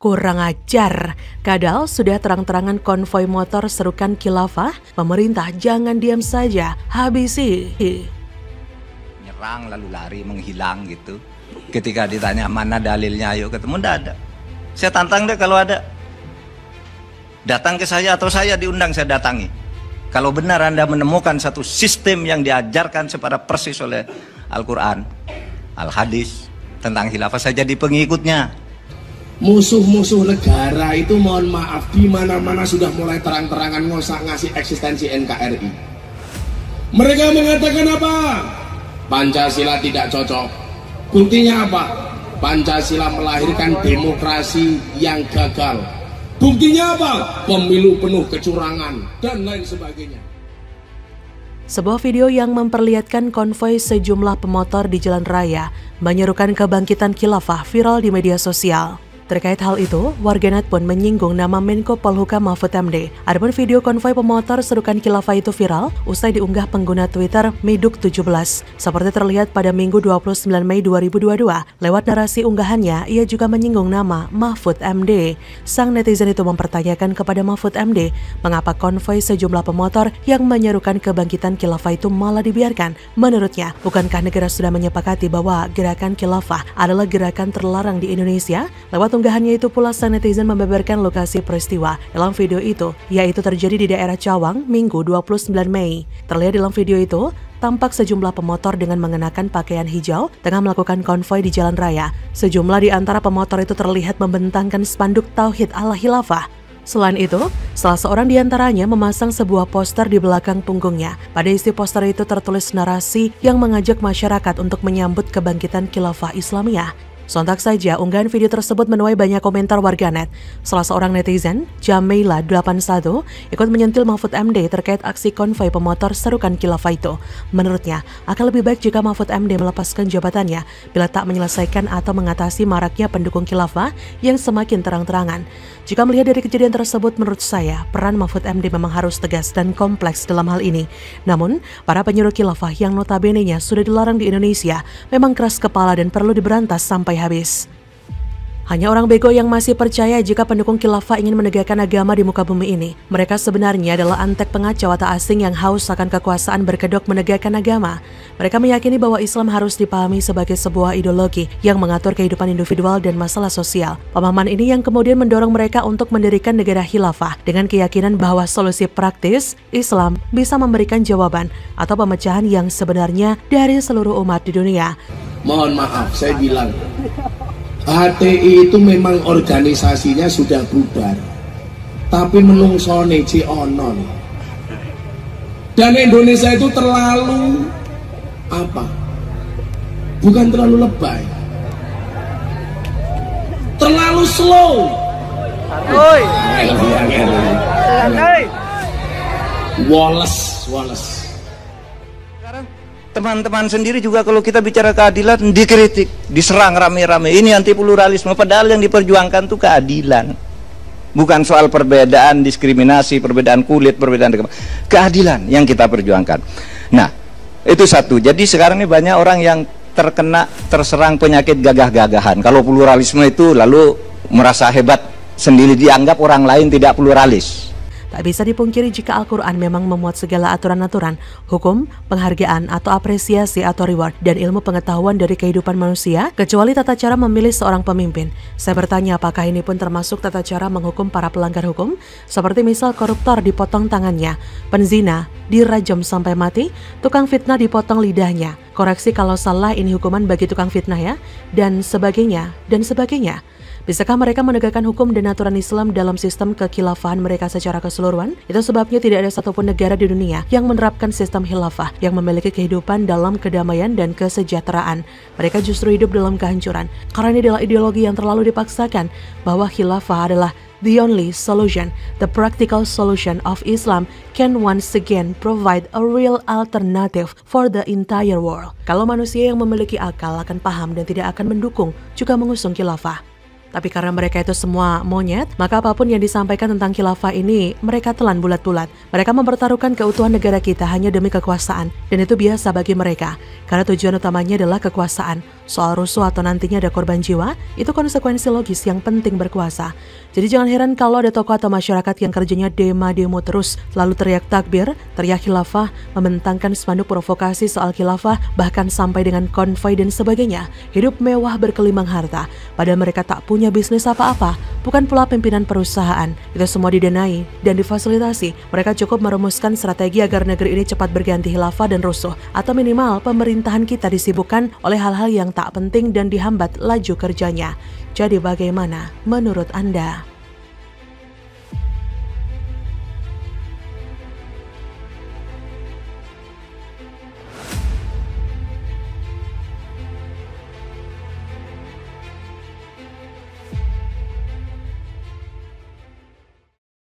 Kurang ajar, kadal sudah terang-terangan konvoi motor serukan khilafah, pemerintah jangan diam saja, habisi. Nyerang lalu lari menghilang gitu. Ketika ditanya mana dalilnya, ayo ketemu, nggak ada. Saya tantang deh kalau ada. Datang ke saya atau saya diundang, saya datangi. Kalau benar Anda menemukan satu sistem yang diajarkan secara persis oleh Al-Quran, Al-Hadis tentang khilafah, saya jadi pengikutnya. Musuh-musuh negara itu mohon maaf di mana-mana sudah mulai terang-terangan ngosak ngasih eksistensi NKRI. Mereka mengatakan apa? Pancasila tidak cocok. Buktinya apa? Pancasila melahirkan demokrasi yang gagal. Buktinya apa? Pemilu penuh kecurangan dan lain sebagainya. Sebuah video yang memperlihatkan konvoi sejumlah pemotor di jalan raya menyerukan kebangkitan khilafah viral di media sosial. Terkait hal itu, warganet pun menyinggung nama Menko Polhukam Mahfud MD. Adapun video konvoi pemotor serukan khilafah itu viral usai diunggah pengguna Twitter Miduk17. Seperti terlihat pada Minggu 29 Mei 2022, lewat narasi unggahannya, ia juga menyinggung nama Mahfud MD. Sang netizen itu mempertanyakan kepada Mahfud MD, mengapa konvoi sejumlah pemotor yang menyerukan kebangkitan khilafah itu malah dibiarkan. Menurutnya, bukankah negara sudah menyepakati bahwa gerakan khilafah adalah gerakan terlarang di Indonesia? Lewat unggahannya itu pula sang netizen membeberkan lokasi peristiwa dalam video itu, yaitu terjadi di daerah Cawang, Minggu 29 Mei. Terlihat dalam video itu, tampak sejumlah pemotor dengan mengenakan pakaian hijau tengah melakukan konvoi di jalan raya. Sejumlah di antara pemotor itu terlihat membentangkan spanduk Tauhid ala Khilafah. Selain itu, salah seorang di antaranya memasang sebuah poster di belakang punggungnya. Pada isi poster itu tertulis narasi yang mengajak masyarakat untuk menyambut kebangkitan Khilafah Islamiyah. Sontak saja, unggahan video tersebut menuai banyak komentar warganet. Salah seorang netizen, Jameila81, ikut menyentil Mahfud MD terkait aksi konvoi pemotor serukan khilafah itu. Menurutnya, akan lebih baik jika Mahfud MD melepaskan jabatannya bila tak menyelesaikan atau mengatasi maraknya pendukung khilafah yang semakin terang-terangan. Jika melihat dari kejadian tersebut, menurut saya, peran Mahfud MD memang harus tegas dan kompleks dalam hal ini. Namun, para penyuruh khilafah yang notabene-nya sudah dilarang di Indonesia memang keras kepala dan perlu diberantas sampai habis. Hanya orang bego yang masih percaya jika pendukung khilafah ingin menegakkan agama di muka bumi ini. Mereka sebenarnya adalah antek pengacau atau asing yang haus akan kekuasaan berkedok menegakkan agama. Mereka meyakini bahwa Islam harus dipahami sebagai sebuah ideologi yang mengatur kehidupan individual dan masalah sosial. Pemahaman ini yang kemudian mendorong mereka untuk mendirikan negara khilafah dengan keyakinan bahwa solusi praktis Islam bisa memberikan jawaban atau pemecahan yang sebenarnya dari seluruh umat di dunia. Mohon maaf, saya bilang HTI itu memang organisasinya sudah bubar, tapi menungsone ono. Dan Indonesia itu terlalu apa? Bukan terlalu lebay, terlalu slow. Wallace. Teman-teman sendiri juga kalau kita bicara keadilan dikritik, diserang rame-rame. Ini anti pluralisme, padahal yang diperjuangkan itu keadilan. Bukan soal perbedaan, diskriminasi, perbedaan kulit, perbedaan agama. Keadilan yang kita perjuangkan. Nah, itu satu. Jadi sekarang ini banyak orang yang terserang penyakit gagah-gagahan. Kalau pluralisme itu lalu merasa hebat sendiri, dianggap orang lain tidak pluralis. Tak bisa dipungkiri jika Al-Quran memang memuat segala aturan-aturan, hukum, penghargaan atau apresiasi atau reward, dan ilmu pengetahuan dari kehidupan manusia, kecuali tata cara memilih seorang pemimpin. Saya bertanya apakah ini pun termasuk tata cara menghukum para pelanggar hukum? Seperti misal koruptor dipotong tangannya, penzina dirajam sampai mati, tukang fitnah dipotong lidahnya. Koreksi kalau salah, ini hukuman bagi tukang fitnah ya, dan sebagainya, dan sebagainya. Bisakah mereka menegakkan hukum dan aturan Islam dalam sistem kekhilafahan mereka secara keseluruhan? Itu sebabnya tidak ada satupun negara di dunia yang menerapkan sistem khilafah yang memiliki kehidupan dalam kedamaian dan kesejahteraan. Mereka justru hidup dalam kehancuran. Karena ini adalah ideologi yang terlalu dipaksakan bahwa khilafah adalah the only solution. The practical solution of Islam can once again provide a real alternative for the entire world. Kalau manusia yang memiliki akal akan paham dan tidak akan mendukung juga mengusung khilafah. Tapi karena mereka itu semua monyet, maka apapun yang disampaikan tentang khilafah ini, mereka telan bulat-bulat. Mereka mempertaruhkan keutuhan negara kita hanya demi kekuasaan, dan itu biasa bagi mereka. Karena tujuan utamanya adalah kekuasaan. Soal rusuh atau nantinya ada korban jiwa, itu konsekuensi logis yang penting berkuasa. Jadi jangan heran kalau ada tokoh atau masyarakat yang kerjanya demo terus, selalu teriak takbir, teriak khilafah, membentangkan spanduk provokasi soal khilafah, bahkan sampai dengan konvoi dan sebagainya. Hidup mewah berkelimang harta, padahal mereka tak punya bisnis apa-apa, bukan pula pimpinan perusahaan. Itu semua didanai dan difasilitasi. Mereka cukup merumuskan strategi agar negeri ini cepat berganti khilafah dan rusuh, atau minimal pemerintahan kita disibukkan oleh hal-hal yang tak penting dan dihambat laju kerjanya. Jadi bagaimana menurut Anda?